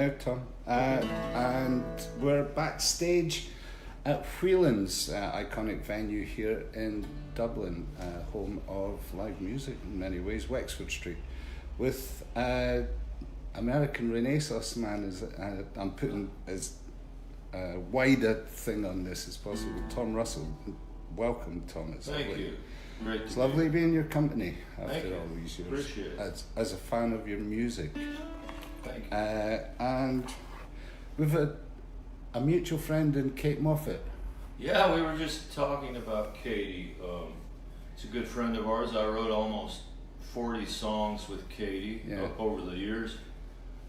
now, Tom. And we're backstage at Wheelans, iconic venue here in Dublin, home of live music in many ways, Wexford Street, with American Renaissance man, as I'm putting as wide a thing on this as possible, Tom Russell. Welcome, Tom. It's Thank lovely. You. Great it's lovely being in your company after Thank all you. these years. Appreciate it. As a fan of your music. Thank you. And we've a mutual friend in Kate Moffat. Yeah, we were just talking about Katie. It's a good friend of ours. I wrote almost 40 songs with Katie over the years,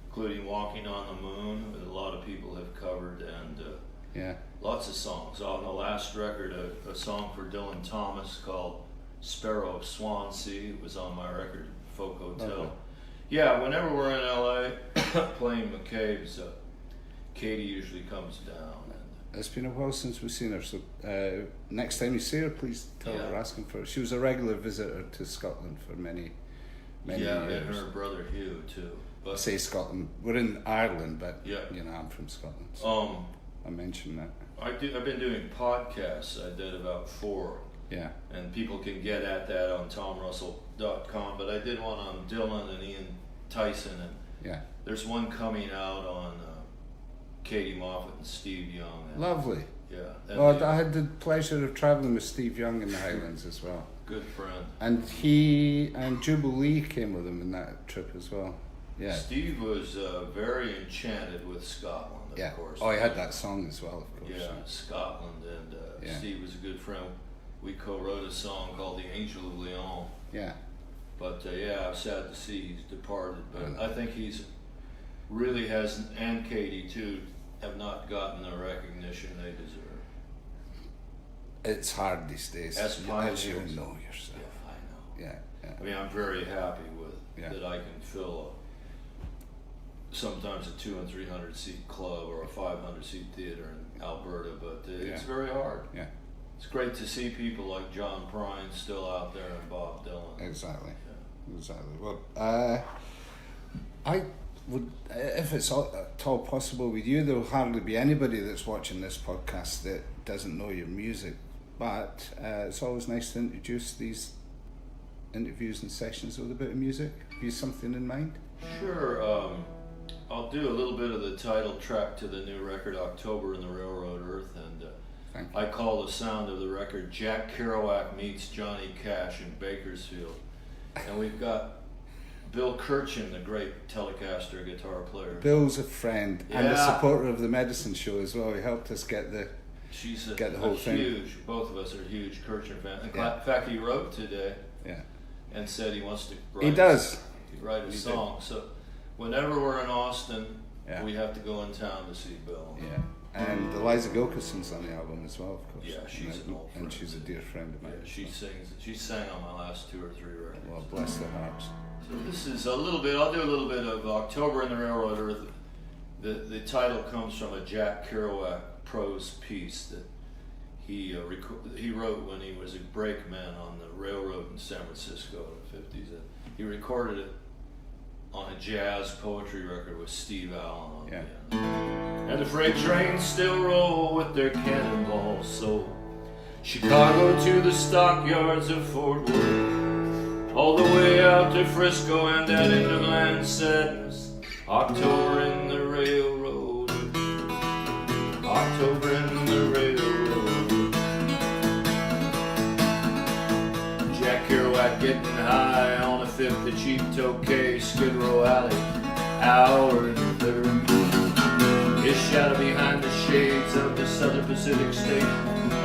including Walking on the Moon, that a lot of people have covered, and lots of songs. On the last record, a song for Dylan Thomas called Sparrow of Swansea was on my record, Folk Hotel. Okay. Yeah, whenever we're in LA playing McCabe's, Katie usually comes down. It's been a while since we've seen her, so next time you see her, please tell her we're asking for her. She was a regular visitor to Scotland for many years. And her brother Hugh too. But I say Scotland, we're in Ireland, but you know, I'm from Scotland, so I mentioned that. I've been doing podcasts. I did about 4. Yeah. And people can get at that on tomrussell.com, but I did one on Dylan and Ian Tyson, and there's one coming out on Katie Moffat and Steve Young. And lovely. Yeah. Well, I had the pleasure of travelling with Steve Young in the Highlands as well. Good friend. And he and Jubilee came with him in that trip as well. Yeah. Steve was very enchanted with Scotland, of course. Oh, he had that song as well, of course. Yeah, Scotland, and Steve was a good friend. We co-wrote a song called The Angel of Leon. Yeah. But I'm sad to see he's departed. But I think he's really hasn't, and Katie too, have not gotten the recognition they deserve. It's hard these days. As pioneers. You know yourself. Yeah, I know. Yeah. I mean, I'm very happy with that I can fill sometimes a 200 and 300 seat club or a 500 seat theater in Alberta, but it's very hard. Yeah. It's great to see people like John Prine still out there and Bob Dylan. Exactly. Yeah. Exactly. Well, I would, if it's at all possible with you, there will hardly be anybody that's watching this podcast that doesn't know your music, but it's always nice to introduce these interviews and sessions with a bit of music. Have you something in mind? Sure. I'll do a little bit of the title track to the new record, October in the Railroad Earth, and I call the sound of the record Jack Kerouac meets Johnny Cash in Bakersfield. And we've got Bill Kirchin, the great Telecaster guitar player. Bill's a friend and a supporter of the Medicine Show as well. He helped us get the whole thing. Both of us are huge Kirchin fans. In fact, he wrote today and said he wants to write a song. So whenever we're in Austin, we have to go in town to see Bill. Yeah. And Eliza Gilkison's on the album as well, of course. Yeah, she's an old friend. And she's a dear friend of mine. Yeah, she sang on my last 2 or 3 records. Well, bless their hearts. So this is I'll do a little bit of October in the Railroad Earth. The title comes from a Jack Kerouac prose piece that he wrote when he was a brakeman on the railroad in San Francisco in the 50s. He recorded it on a jazz poetry record with Steve Allen on piano. And the freight trains still roll with their cannonballs sold. Chicago to the stockyards of Fort Worth, all the way out to Frisco and that end of land sadness. October in the railroad, October in the railroad. Jack Kerouac getting high on a 5th of Cheap Tokay, Skid Row Alley, hour and 3rd. His shadow behind the shades of the Southern Pacific Station,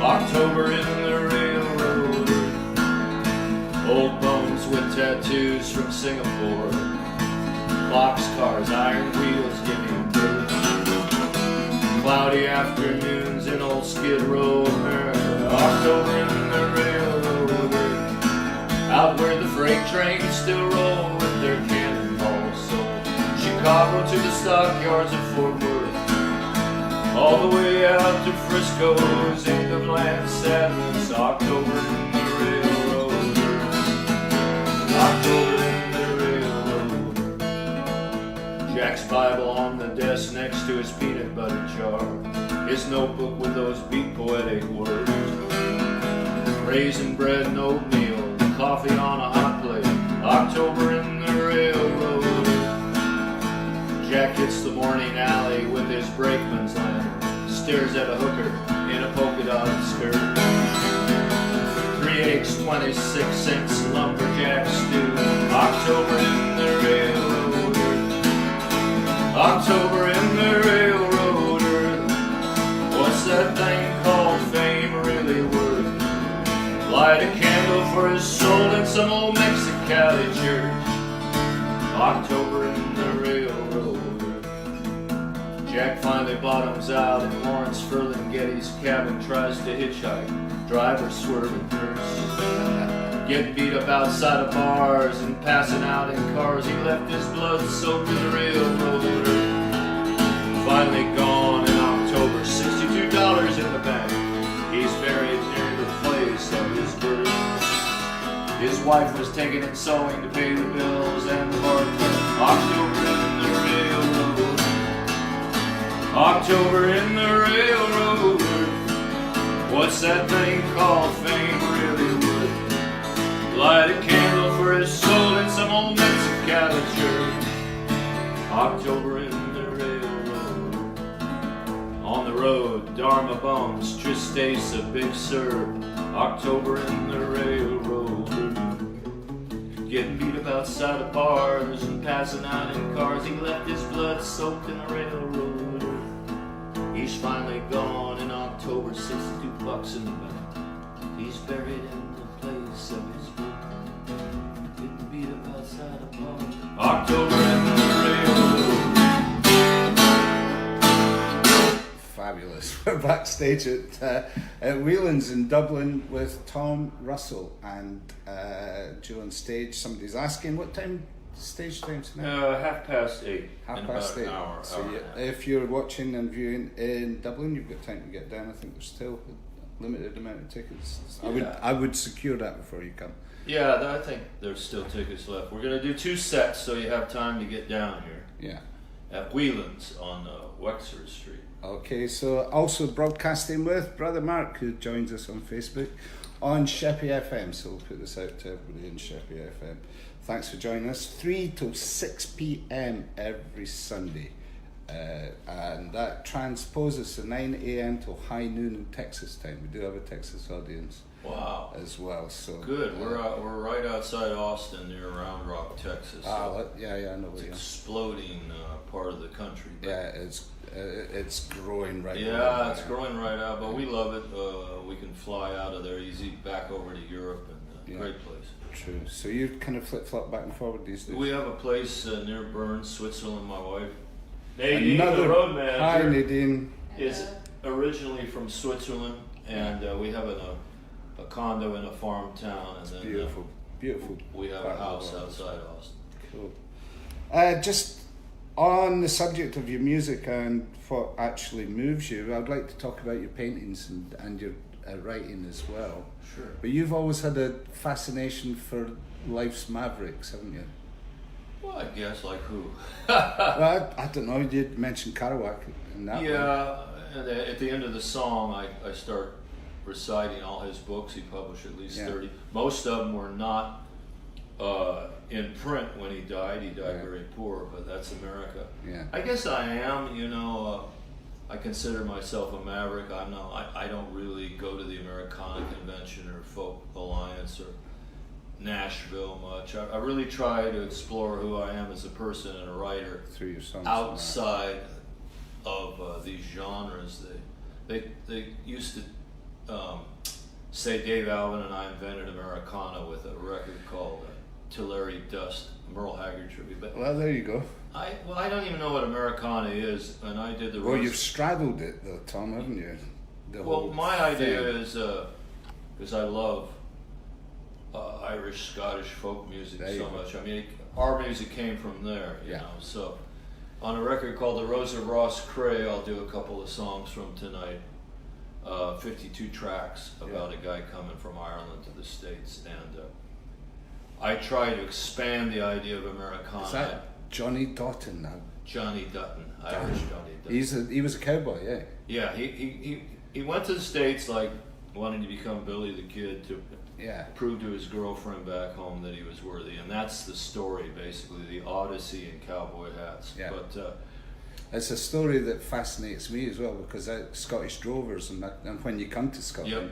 October in the railroad. Old bones with tattoos from Singapore, boxcars, iron wheels giving birth. Cloudy afternoons in old Skid Row, October in the railroad. Out where the freight trains still roll with their cannonballs sold. Chicago to the stockyards of Fort Worth, all the way out to Frisco's end of land sadness. October in the railroad, October in the railroad. Jack's Bible on the desk next to his peanut butter jar, his notebook with those beat poetic words. Raisin bread and oatmeal, coffee on a hot plate, October in the railroad. Jack hits the morning alley with his brakeman's lantern, stares at a hooker in a polka dot skirt. 3 eggs, 26 cents, lumberjack stew, October in the railroader. October in the railroader. What's that thing called fame really worth? Light a candle for his soul in some old Mexicali church. October in the railroader. Jack finally bottoms out in Lawrence Ferlinghetti's cabin, tries to hitchhike, driver swerving curse. Getting beat up outside of bars and passing out in cars. He left his blood soaked in the railroader. Finally gone in October, $62 in the bank. He's buried near the place of his birth. His wife was taking in sewing to pay the bills and the bartender. October in the railroad. October in the railroad. What's that thing called fame really worth? Light a candle for his soul in some old Mexicali church. October in the railroad. On the road, Dharma bums, Tristeza, Big Sur. October in the railroad. Getting beat up outside of bars and passing out in cars. He left his blood soaked in the railroad. He's finally gone in October, $62 in the bank. He's buried in the place of his birth. Getting beat up outside of bars. October in the railroad. Fabulous. We're backstage at Wheelans in Dublin with Tom Russell and due on stage. Somebody's asking what time stage time tonight? 8:30. Half in past about 8. An hour, So hour and a half. if you're watching and viewing in Dublin, you've got time to get down. I think there's still a limited amount of tickets. I would secure that before you come. Yeah, I think there's still tickets left. We're going to do 2 sets so you have time to get down here Yeah. at Wheelans on Wexford Street. Okay, so also broadcasting with Brother Mark, who joins us on Facebook on Sheppey FM. So we'll put this out to everybody in Sheppey FM. Thanks for joining us. 3 till 6 p.m. every Sunday. And that transposes to 9 a.m. till high noon in Texas time. We do have a Texas audience Wow. as well. So Good. We're right outside Austin near Round Rock, Texas. I know where you are. Exploding part of the country. But Yeah, it's growing right now. yeah, it's growing right out, but we love it. We can fly out of there easy back over to Europe, and great place. True. So you kind of flip-flop back and forward these days? We have a place near Bern, Switzerland. My wife, Nadine, Another the road Hi, manager, Nadine. is originally from Switzerland, and we have a condo in a farm town, and then Beautiful. we have part a of the house world. outside Austin. Cool. Just on the subject of your music and what actually moves you, I'd like to talk about your paintings and your writing as well. Sure. But you've always had a fascination for life's mavericks, haven't you? Well, I guess like who? Well, I don't know. You mentioned Kerouac in that one. Yeah, and at the end of the song, I start reciting all his books. He published at least 30. Most of them were not in print when he died. He died very poor, but that's America. Yeah. I guess I am, I consider myself a maverick. I don't really go to the Americana Convention or Folk Alliance or Nashville much. I really try to explore who I am as a person and a writer Through your songs. outside of these genres. They used to say Dave Alvin and I invented Americana with a record called Tulare Dust, Merle Haggard tribute. But Well, there you go. I don't even know what Americana is, and I did the. Well, you've straddled it though, Tom, haven't you? Well, my idea is because I love Irish, Scottish folk music so much. I mean, our music came from there, you know. So, on a record called The Rose of Ross Cray, I'll do a couple of songs from tonight. 52 tracks about a guy coming from Ireland to the States, and I try to expand the idea of Americana. Is that Johnny Dotton now? Johnny Dutton, Irish Johnny Dutton. He was a cowboy, yeah. Yeah, he went to the States like wanting to become Billy the Kid to prove to his girlfriend back home that he was worthy, and that's the story basically, the Odyssey in cowboy hats. Yeah. But it's a story that fascinates me as well, because Scottish drovers, and when you come to Scotland,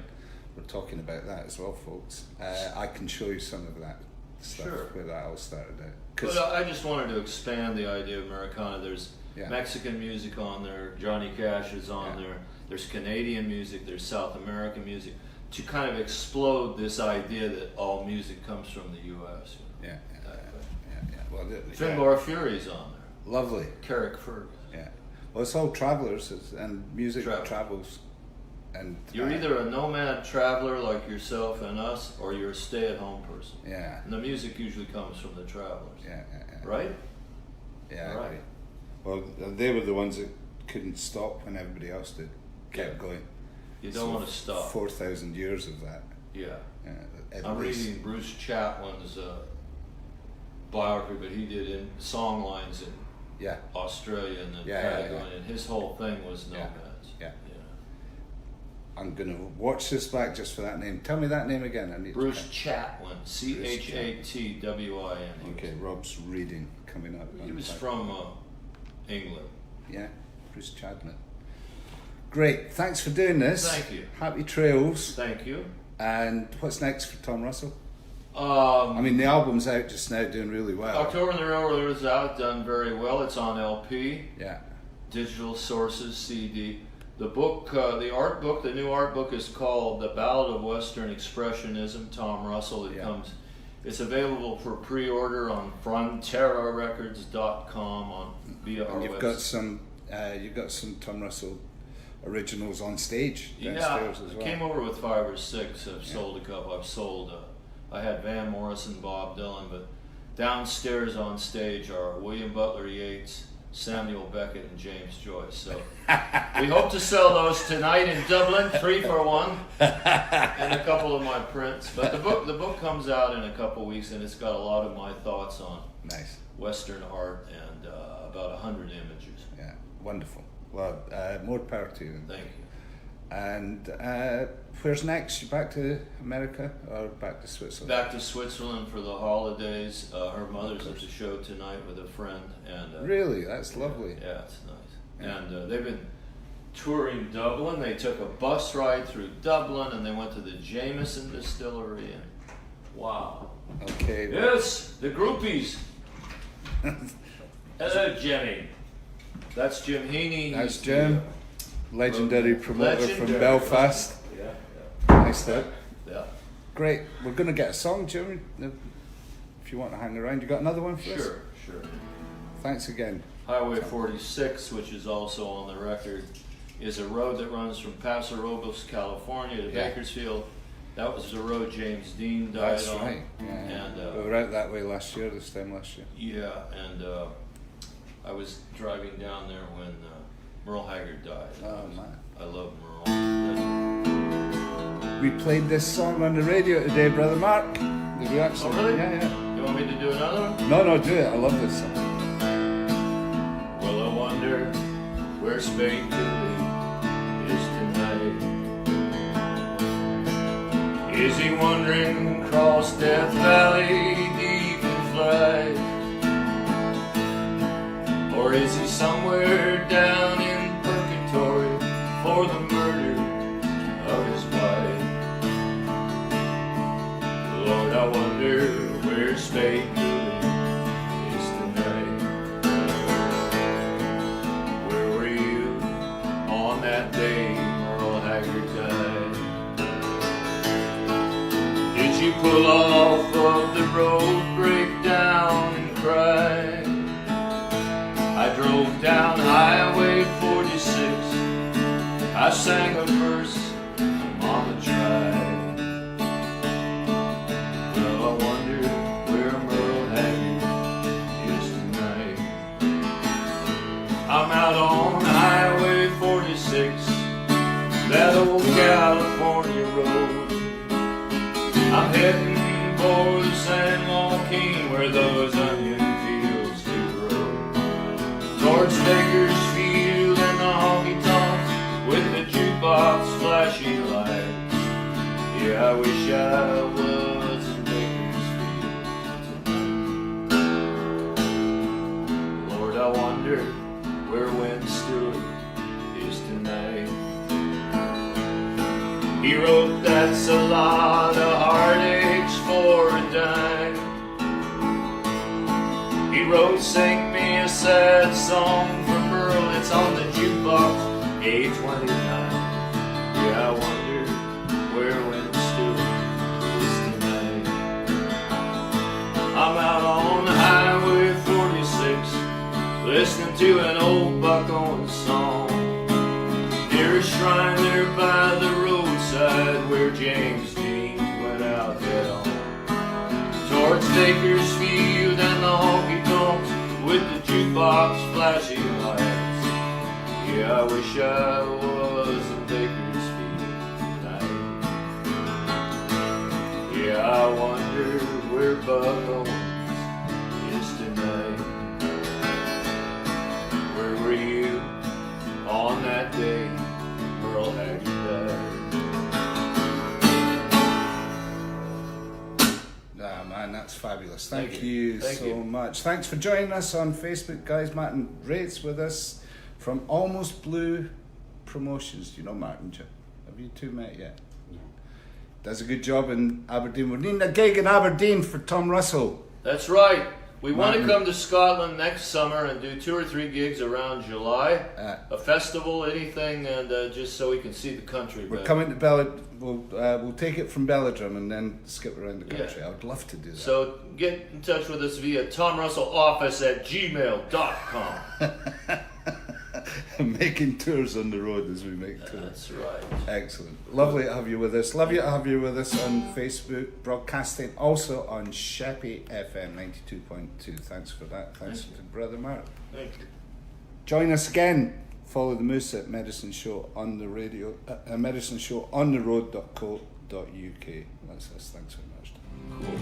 we're talking about that as well, folks. I can show you some of that stuff where that all started out. But I just wanted to expand the idea of Americana. There's Mexican music on there, Johnny Cash is on there, there's Canadian music, there's South American music, to kind of explode this idea that all music comes from the U.S. Yeah. Well, Finbar Fury's on there. Lovely. Carrick Fergus. Yeah. Well, it's all travelers, and music travels. And you're either a nomad traveler like yourself and us, or you're a stay-at-home person. Yeah. And the music usually comes from the travelers. Yeah. Right? Yeah. Right. Well, they were the ones that couldn't stop when everybody else did. Kept going. You don't want to stop. 4,000 years of that. Yeah. Yeah. I'm reading Bruce Chatwin's biography, but he did in song lines in Australia and then Patagonia, and his whole thing was nomads. Yeah. I'm going to watch this back just for that name. Tell me that name again. I need Bruce Chatwin, Chatwin. Okay, Rob's reading coming up. He was from England. Yeah, Bruce Chatwin. Great, thanks for doing this. Thank you. Happy trails. Thank you. And what's next for Tom Russell? I mean, the album's out just now, doing really well. October and the Railroad is out, done very well. It's on LP. Yeah. Digital sources, CD. The book, the new art book is called The Ballad of Western Expressionism, Tom Russell. It's available for pre-order on fronterarecords.com via our website. You've got some Tom Russell originals on stage downstairs as well. I came over with 5 or 6. I've sold a couple. I had Van Morrison, Bob Dylan, but downstairs on stage are William Butler Yeats, Samuel Beckett, and James Joyce. So we hope to sell those tonight in Dublin, 3 for 1, and a couple of my prints. But the book comes out in a couple of weeks, and it's got a lot of my thoughts on Western art and about 100 images. Yeah, wonderful. Well, more power to you. Thank you. And where's next? You back to America or back to Switzerland? Back to Switzerland for the holidays. Her mother's at the show tonight with a friend. And really? That's lovely. Yeah, it's nice. Yeah. And they've been touring Dublin. They took a bus ride through Dublin and they went to the Jameson Distillery. And wow. Okay. Yes, the groupies. Hello, Jimmy. That's Jim Heaney. That's Jim. Legendary promoter from Belfast. Yeah. Nice though. Yeah. Great. We're going to get a song, Jimmy. If you want to hang around, you got another one for us? Sure. Thanks again. Highway 46, which is also on the record, is a road that runs from Paso Robles, California to Bakersfield. That was the road James Dean died on. That's right. Yeah. And we were out that way this time last year. Yeah, and I was driving down there when Merle Haggard died. Oh man. I love Merle. We played this song on the radio today, Brother Mark. Did we actually? Oh really? Yeah. You want me to do another one? No, do it. I love this song. Well, I wonder where Spade Dooley is tonight. Is he wandering across Death Valley deep in flight? Or is he somewhere down in purgatory for the murder of his wife? Lord, I wonder where Spade Dooley is tonight. Where were you on that day Merle Haggard died? Did you pull off of the road, break down and cry? I drove down Highway 46. I sang a verse Mama tried. Well, I wonder where Merle Haggard is tonight. I'm out on Highway 46, that old California road. I'm heading for the San Joaquin, where those onion fields do grow. towards Bakersfield and the honky-tonks with the jukebox flashing lights. Yeah, I wish I was in Bakersfield tonight. Lord, I wonder where Wind Stewart is tonight. He wrote that's a lot of heartaches for a dime. He wrote sing me a sad song for Pearl. It's on the jukebox, 829. Yeah, I wonder where Wind Stewart is tonight. I'm out on Highway 46 listening to an old Buck Owens song. Near a shrine there by the roadside where James Dean went out head on. Towards Bakersfield and the honky-tonks with the jukebox flashing lights. Yeah, I wish I was in Bakersfield tonight. Yeah, I wonder where Buck Owens is tonight. Where were you on that day Merle Haggard died? Ah, man, that's fabulous. Thank you Thank so you. much. Thanks for joining us on Facebook, guys. Martin Rates with us from Almost Blue Promotions. Do you know Martin? Have you two met yet? No. Does a good job in Aberdeen. We're needing a gig in Aberdeen for Tom Russell. That's right. We want to Martin. come to Scotland next summer and do 2 or 3 gigs around July. A festival, anything, and just so we can see the country We're better. coming to we'll take it from Belladrum and then skip around the country. I would love to do that. So get in touch with us via tomrusselloffice@gmail.com. Making tours on the road as we make tours. That's right. Excellent. Lovely to have you with us. Love you to have you with us on Facebook, broadcasting also on Sheppey FM 92.2. Thanks for that. Thanks to Brother Mark. Thank you. Join us again. Follow the Moose at Medicine Show on the radio, Medicine Show on the road.co.uk. That's us. Thanks very much. Cool.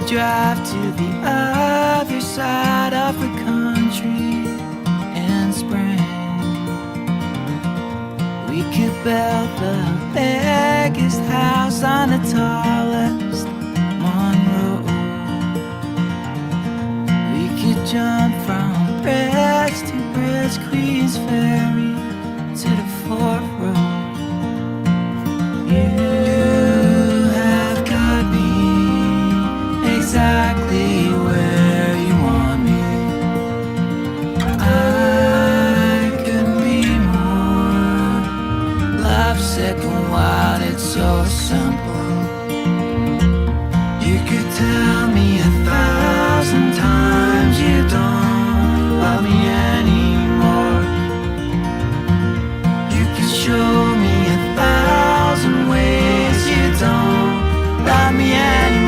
Drive to the other side of the country in spring. We could build the biggest house on the tallest Monroe. We could jump from bridge to bridge, Queens Ferry to the Fourth Road. You have got me exactly where you want me. I couldn't be more lovesick and wild, it's so simple. You could tell me 1,000 times you don't love me anymore. You could show me 1,000 ways you don't love me anymore.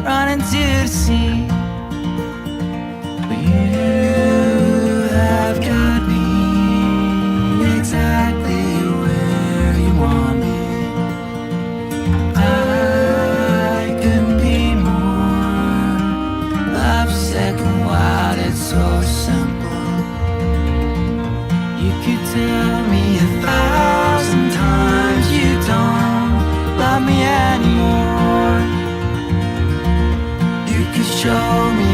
Run into the sea. Show me